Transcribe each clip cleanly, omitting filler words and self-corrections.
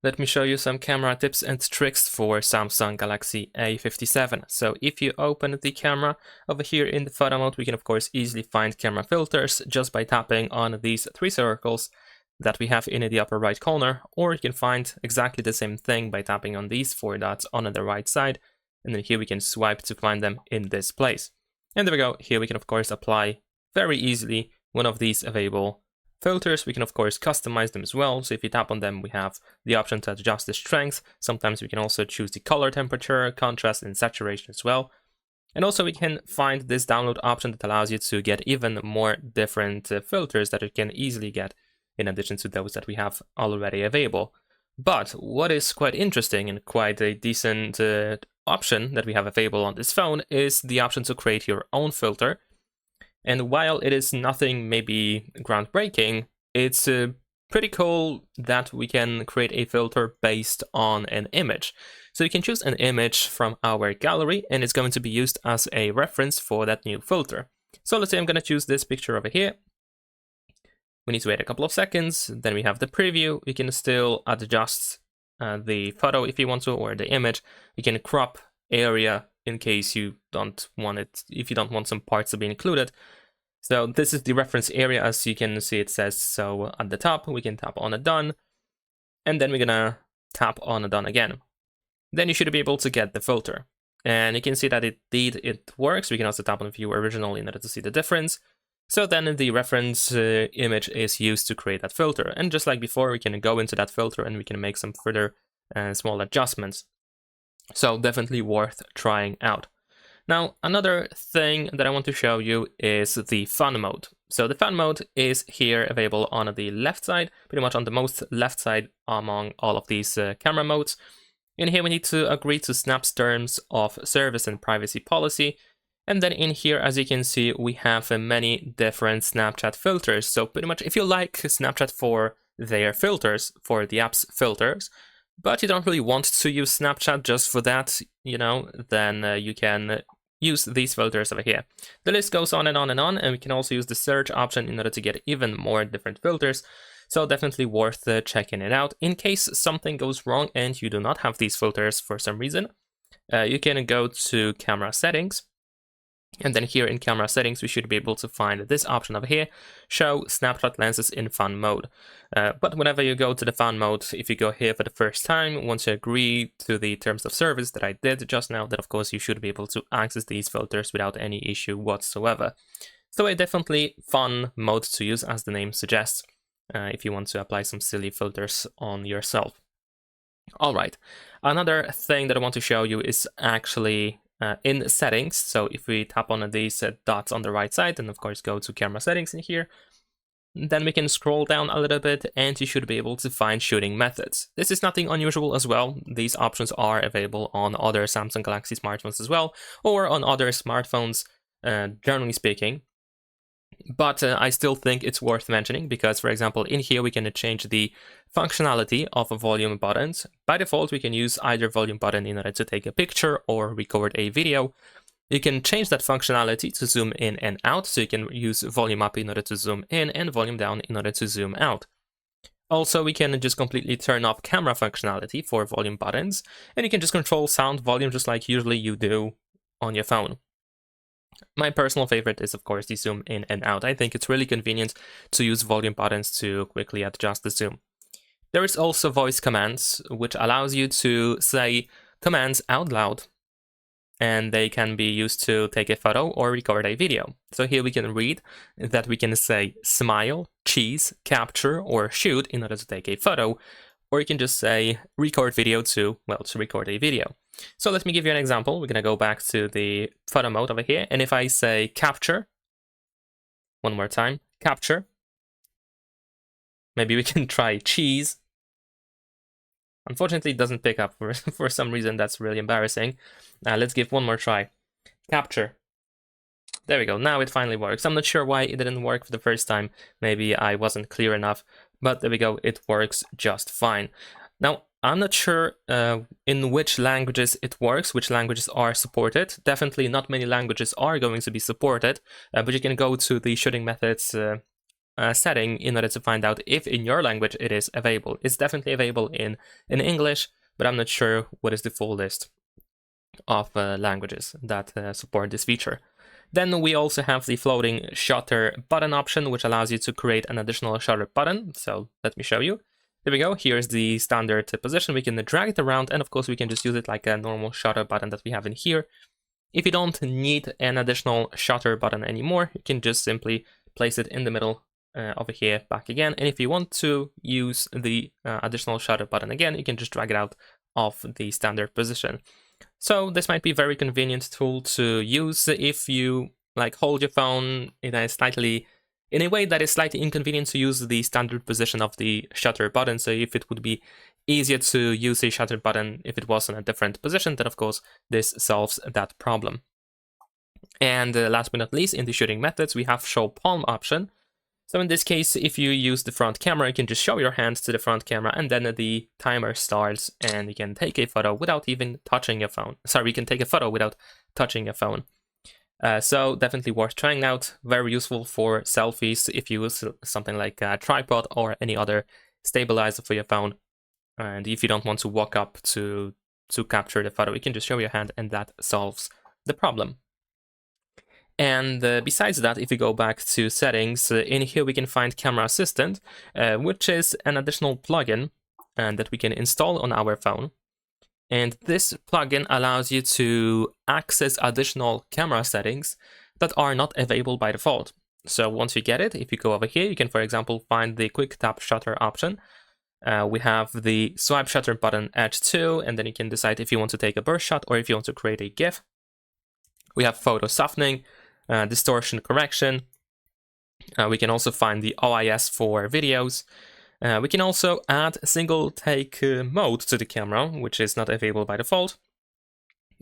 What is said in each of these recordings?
Let me show you some camera tips and tricks for Samsung Galaxy A57. So if you open the camera over here in the photo mode, we can of course easily find camera filters just by tapping on these three circles that we have in the upper right corner, or you can find exactly the same thing by tapping on these four dots on the right side, and then here we can swipe to find them in this place. And there we go. Here we can of course apply very easily one of these available filters. We can of course customize them as well. So if you tap on them, we have the option to adjust the strength. Sometimes we can also choose the color temperature, contrast, and saturation as well. And also we can find this download option that allows you to get even more different filters that you can easily get in addition to those that we have already available. But what is quite interesting and quite a decent option that we have available on this phone is the option to create your own filter. And while it is nothing maybe groundbreaking, it's pretty cool that we can create a filter based on an image. So you can choose an image from our gallery and it's going to be used as a reference for that new filter. So let's say I'm going to choose this picture over here. We need to wait a couple of seconds, then we have the preview. You can still adjust the photo if you want to, or the image. You can crop area in case you don't want it, if you don't want some parts to be included. So this is the reference area, as you can see it says so at the top. We can tap on a done, and then we're gonna tap on a done again. Then you should be able to get the filter. And you can see that it works. We can also tap on view original in order to see the difference. So then the reference image is used to create that filter. And just like before, we can go into that filter and we can make some further small adjustments. So definitely worth trying out. Now, another thing that I want to show you is the fun mode. So the fun mode is here available on the left side, pretty much on the most left side among all of these camera modes. In here, we need to agree to Snap's terms of service and privacy policy. And then in here, as you can see, we have many different Snapchat filters. So pretty much if you like Snapchat for their filters, for the app's filters, but you don't really want to use Snapchat just for that, you know, then you can use these filters over here. The list goes on and on and on, and we can also use the search option in order to get even more different filters. So definitely worth checking it out. In case something goes wrong and you do not have these filters for some reason, you can go to camera settings. And then here in camera settings, we should be able to find this option over here, show snapshot lenses in fun mode. But whenever you go to the fun mode, if you go here for the first time, once you agree to the terms of service that I did just now, then of course you should be able to access these filters without any issue whatsoever. So a definitely fun mode to use, as the name suggests, if you want to apply some silly filters on yourself. All right, another thing that I want to show you is actually in settings. So if we tap on these dots on the right side and of course go to camera settings in here, then we can scroll down a little bit and you should be able to find shooting methods. This is nothing unusual as well. These options are available on other Samsung Galaxy smartphones as well, or on other smartphones, generally speaking. But I still think it's worth mentioning because, for example, in here we can change the functionality of volume buttons. By default, we can use either volume button in order to take a picture or record a video. You can change that functionality to zoom in and out, so you can use volume up in order to zoom in and volume down in order to zoom out. Also, we can just completely turn off camera functionality for volume buttons, and you can just control sound volume just like usually you do on your phone. My personal favorite is, of course, the zoom in and out. I think it's really convenient to use volume buttons to quickly adjust the zoom. There is also voice commands, which allows you to say commands out loud, and they can be used to take a photo or record a video. So here we can read that we can say smile, cheese, capture, or shoot in order to take a photo, or you can just say record video to record a video. So let me give you an example. We're going to go back to the photo mode over here. And if I say capture, one more time, capture. Maybe we can try cheese. Unfortunately, it doesn't pick up for some reason. That's really embarrassing. Let's give one more try. Capture. There we go. Now it finally works. I'm not sure why it didn't work for the first time. Maybe I wasn't clear enough. But there we go. It works just fine. Now, I'm not sure in which languages it works, which languages are supported. Definitely not many languages are going to be supported, but you can go to the shooting methods setting in order to find out if in your language it is available. It's definitely available in English, but I'm not sure what is the full list of languages that support this feature. Then we also have the floating shutter button option, which allows you to create an additional shutter button. So let me show you. Here we go. Here's the standard position. We can drag it around, and of course we can just use it like a normal shutter button that we have in here. If you don't need an additional shutter button anymore, you can just simply place it in the middle over here back again. And if you want to use the additional shutter button again, you can just drag it out of the standard position. So this might be a very convenient tool to use if you like hold your phone in a way that is slightly inconvenient to use the standard position of the shutter button. So if it would be easier to use a shutter button if it was in a different position, then of course this solves that problem. And last but not least, in the shooting methods, we have show palm option. So in this case, if you use the front camera, you can just show your hands to the front camera, and then the timer starts, and you can take a photo without even touching your phone. Sorry, you can take a photo without touching your phone. So definitely worth trying out. Very useful for selfies if you use something like a tripod or any other stabilizer for your phone. And if you don't want to walk up to capture the photo, you can just show your hand, and that solves the problem. And besides that, if you go back to settings, in here we can find Camera Assistant, which is an additional plugin that we can install on our phone. And this plugin allows you to access additional camera settings that are not available by default. So once you get it, if you go over here, you can, for example, find the quick tap shutter option. We have the swipe shutter button at 2, and then you can decide if you want to take a burst shot or if you want to create a GIF. We have photo softening, distortion correction. We can also find the OIS for videos. We can also add single take mode to the camera, which is not available by default.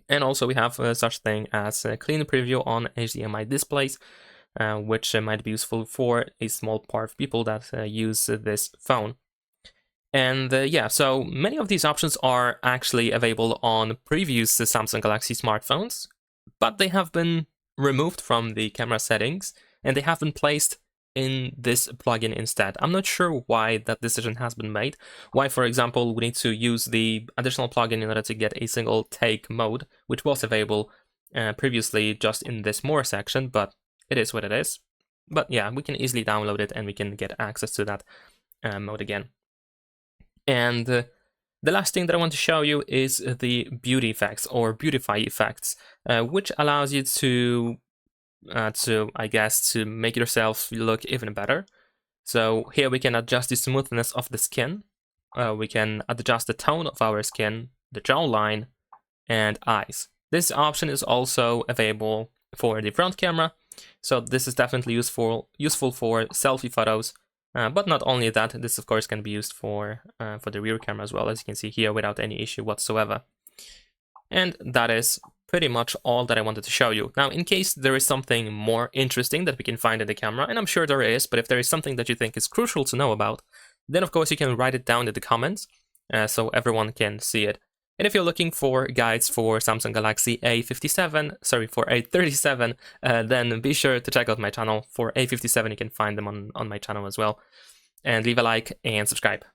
And also we have such thing as a clean preview on HDMI displays, which might be useful for a small part of people that use this phone. And yeah, so many of these options are actually available on previous Samsung Galaxy smartphones, but they have been removed from the camera settings, and they have been placed in this plugin instead. I'm not sure why that decision has been made. Why, for example, we need to use the additional plugin in order to get a single take mode, which was available previously just in this more section, but it is what it is. But yeah, we can easily download it and we can get access to that mode again. And the last thing that I want to show you is the beauty effects or beautify effects, which allows you to make yourself look even better. So here we can adjust the smoothness of the skin. We can adjust the tone of our skin, the jawline, and eyes. This option is also available for the front camera. So this is definitely useful for selfie photos. But not only that, this of course can be used for the rear camera as well, as you can see here, without any issue whatsoever. And that is pretty much all that I wanted to show you. Now, in case there is something more interesting that we can find in the camera, and I'm sure there is, but if there is something that you think is crucial to know about, then of course you can write it down in the comments so everyone can see it. And if you're looking for guides for Samsung Galaxy A37, then be sure to check out my channel. For A57, you can find them on my channel as well. And leave a like and subscribe.